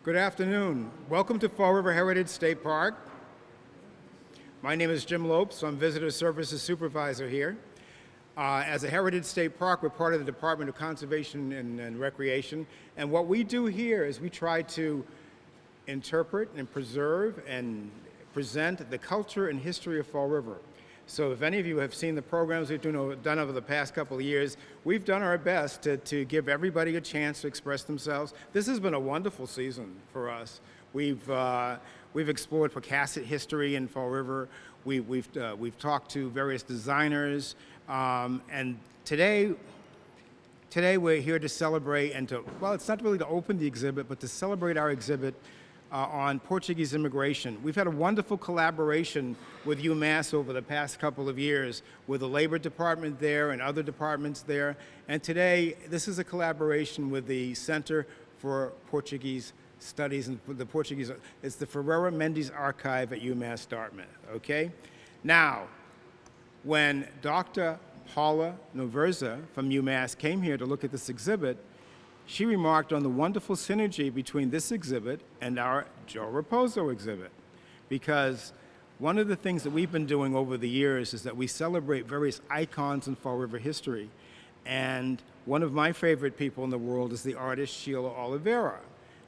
Good afternoon. Welcome to Fall River Heritage State Park. My name is Jim Lopes. I'm Visitor Services Supervisor here. As a Heritage State Park, we're part of the Department of Conservation and Recreation. And what we do here is we try to interpret and preserve and present the culture and history of Fall River. So if any of you have seen the programs we've done over the past couple of years, we've done our best to give everybody a chance to express themselves. This has been a wonderful season for us. We've explored Pocasset history in Fall River. We've talked to various designers, and today we're here to celebrate and well, it's not really to open the exhibit, but to celebrate our exhibit on Portuguese immigration. We've had a wonderful collaboration with UMass over the past couple of years with the Labor Department there and other departments there. And today, this is a collaboration with the Center for Portuguese Studies and the Portuguese, it's the Ferreira Mendes Archive at UMass Dartmouth, okay? Now, when Dr. Paula Noverza from UMass came here to look at this exhibit, she remarked on the wonderful synergy between this exhibit and our Joe Raposo exhibit. Because one of the things that we've been doing over the years is that we celebrate various icons in Fall River history. And one of my favorite people in the world is the artist Sheila Oliveira.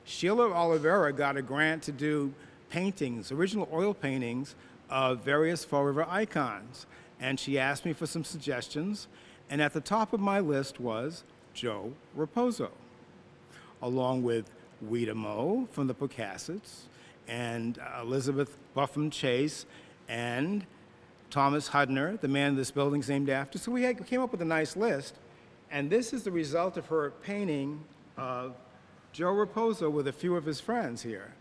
Sheila Oliveira got a grant to do paintings, original oil paintings of various Fall River icons. And she asked me for some suggestions. And at the top of my list was Joe Raposo, along with Weta Moe from the Pocassets, and Elizabeth Buffum Chase, and Thomas Hudner, the man this building's named after. So we came up with a nice list, and this is the result of her painting of Joe Raposo with a few of his friends here.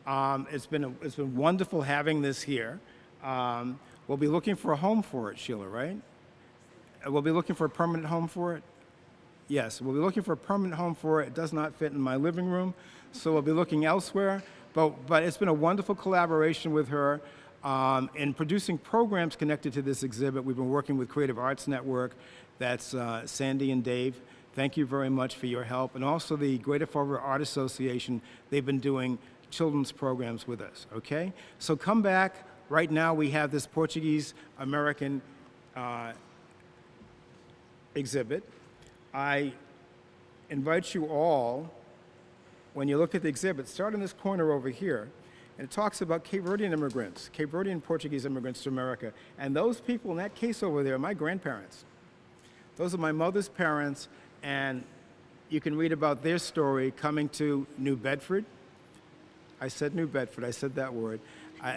It's been wonderful having this here. We'll be looking for a home for it, Sheila, right? We'll be looking for a permanent home for it? Yes, we'll be looking for a permanent home for it. It does not fit in my living room, so we'll be looking elsewhere. But it's been a wonderful collaboration with her in producing programs connected to this exhibit. We've been working with Creative Arts Network. That's Sandy and Dave. Thank you very much for your help. And also the Greater Fall River Art Association. They've been doing children's programs with us, okay? So come back. Right now we have this Portuguese-American exhibit. I invite you all, when you look at the exhibit, start in this corner over here, and it talks about Cape Verdean immigrants, Cape Verdean Portuguese immigrants to America. And those people in that case over there are my grandparents. Those are my mother's parents, and you can read about their story coming to New Bedford. I said New Bedford, I said that word.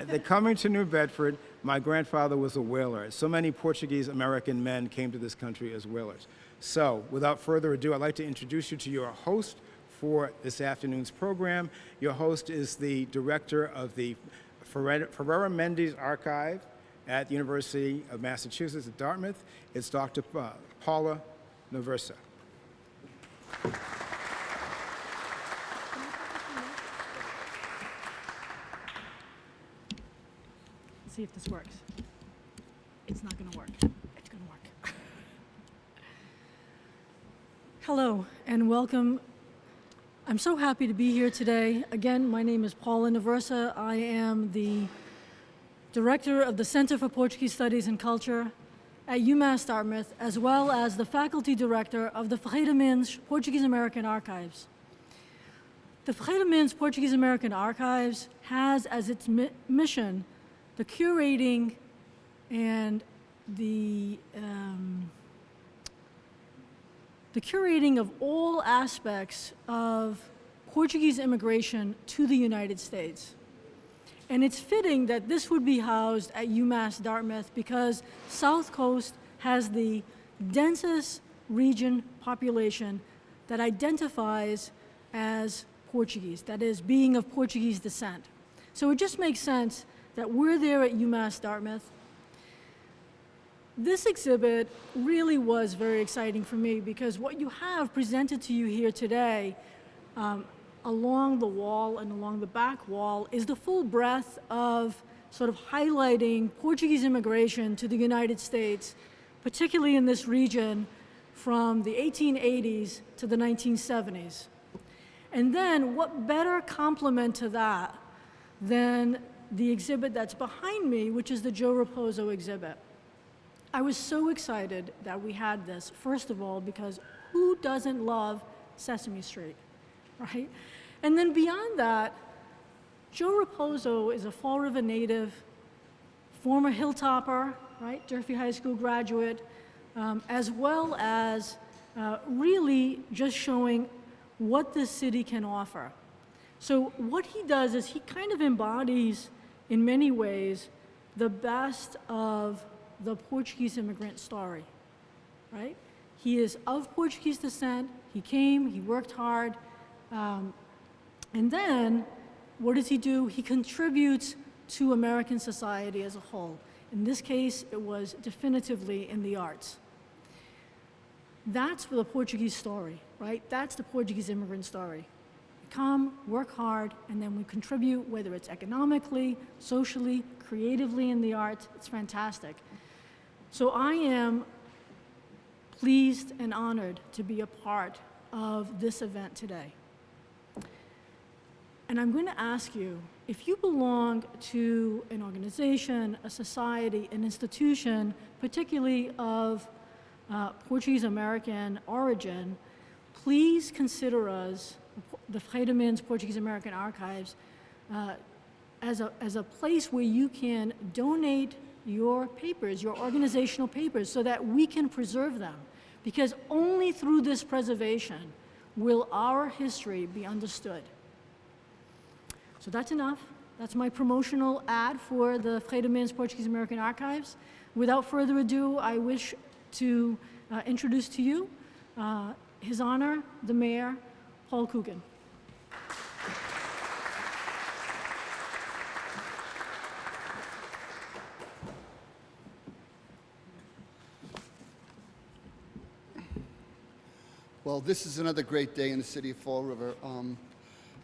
They're coming to New Bedford. My grandfather was a whaler. So many Portuguese American men came to this country as whalers. So, without further ado, I'd like to introduce you to your host for this afternoon's program. Your host is the director of the Ferreira Mendes Archive at the University of Massachusetts at Dartmouth. It's Dr. Paula Noverza. Let's see if this works. It's not going to work. It's going to work. Hello and welcome. I'm so happy to be here today. Again, my name is Paula Noverza. I am the director of the Center for Portuguese Studies and Culture at UMass Dartmouth, as well as the faculty director of the Ferreira Mendes Portuguese American Archives. The Ferreira Mendes Portuguese American Archives has as its mission the curating and the curating of all aspects of Portuguese immigration to the United States. And it's fitting that this would be housed at UMass Dartmouth because South Coast has the densest region population that identifies as Portuguese, that is, being of Portuguese descent. So it just makes sense that we're there at UMass Dartmouth. This exhibit really was very exciting for me because what you have presented to you here today along the wall and along the back wall is the full breadth of sort of highlighting Portuguese immigration to the United States, particularly in this region from the 1880s to the 1970s. And then what better complement to that than the exhibit that's behind me, which is the Joe Raposo exhibit. I was so excited that we had this, first of all, because who doesn't love Sesame Street, right? And then beyond that, Joe Raposo is a Fall River native, former Hilltopper, right, Durfee High School graduate, as well as really just showing what this city can offer. So what he does is he kind of embodies, in many ways, the best of the Portuguese immigrant story, right? He is of Portuguese descent. He came, he worked hard, and then what does he do? He contributes to American society as a whole. In this case, it was definitively in the arts. That's the Portuguese story, right? That's the Portuguese immigrant story. We come, work hard, and then we contribute, whether it's economically, socially, creatively in the arts. It's fantastic. So I am pleased and honored to be a part of this event today. And I'm going to ask you, if you belong to an organization, a society, an institution, particularly of Portuguese American origin, please consider us, the Freedmen's Portuguese American Archives, as a place where you can donate your papers, your organizational papers, so that we can preserve them. Because only through this preservation will our history be understood. So that's enough. That's my promotional ad for the Freedmen's Portuguese American Archives. Without further ado, I wish to introduce to you His Honor, the Mayor, Paul Coogan. Well, this is another great day in the city of Fall River.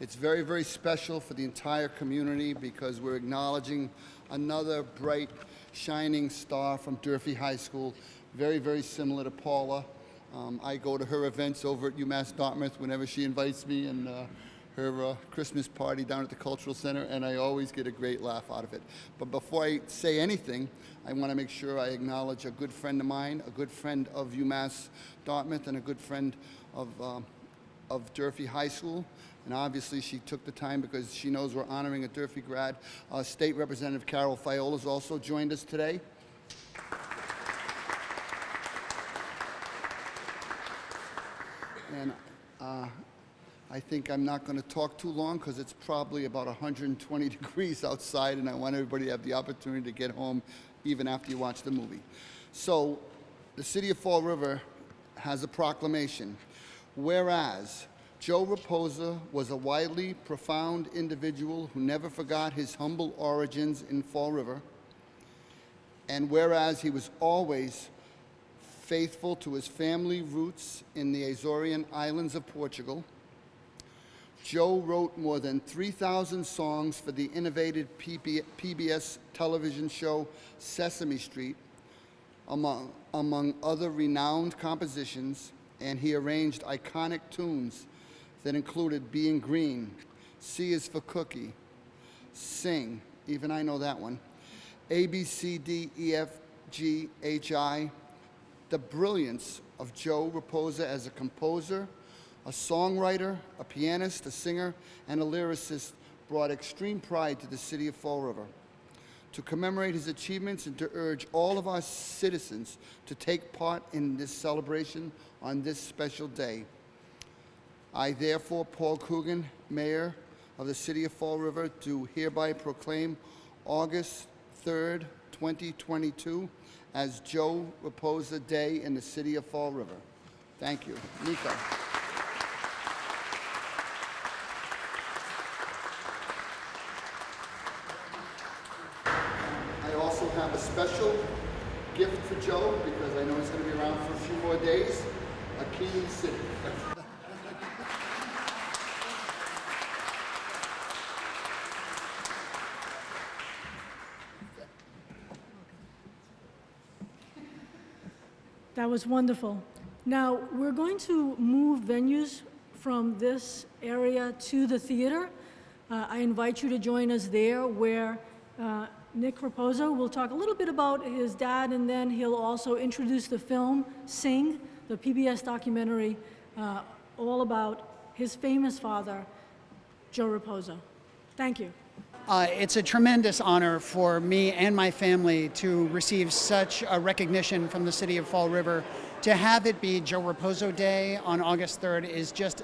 It's very, very special for the entire community because we're acknowledging another bright, shining star from Durfee High School, very, very similar to Paula. I go to her events over at UMass Dartmouth whenever she invites me, and her Christmas party down at the Cultural Center, and I always get a great laugh out of it. But before I say anything, I want to make sure I acknowledge a good friend of mine, a good friend of UMass Dartmouth, and a good friend of Durfee High School. And obviously she took the time because she knows we're honoring a Durfee grad. State Representative Carol Fiola's also joined us today. And I think I'm not going to talk too long because it's probably about 120 degrees outside, and I want everybody to have the opportunity to get home even after you watch the movie. So the city of Fall River has a proclamation. Whereas Joe Raposo was a widely profound individual who never forgot his humble origins in Fall River, and whereas he was always faithful to his family roots in the Azorian islands of Portugal, Joe wrote more than 3,000 songs for the innovative PBS television show Sesame Street, among other renowned compositions, and he arranged iconic tunes that included Being Green, C is for Cookie, Sing, even I know that one, A, B, C, D, E, F, G, H, I. The brilliance of Joe Raposo as a composer, a songwriter, a pianist, a singer, and a lyricist brought extreme pride to the city of Fall River. To commemorate his achievements and to urge all of our citizens to take part in this celebration on this special day, I therefore, Paul Coogan, Mayor of the City of Fall River, do hereby proclaim August 3rd, 2022 as Joe Raposo Day in the City of Fall River. Thank you. Nico. I also have a special gift for Joe because I know he's going to be around for a few more days, a key to the city. That was wonderful. Now, we're going to move venues from this area to the theater. I invite you to join us there, where Nick Raposo will talk a little bit about his dad, and then he'll also introduce the film Sing, the PBS documentary all about his famous father, Joe Raposo. Thank you. It's a tremendous honor for me and my family to receive such a recognition from the city of Fall River. To have it be Joe Raposo Day on August 3rd is just,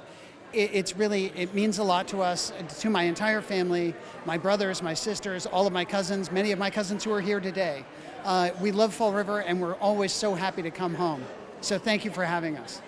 it means a lot to us, to my entire family, my brothers, my sisters, all of my cousins, many of my cousins who are here today. We love Fall River, and we're always so happy to come home. So thank you for having us.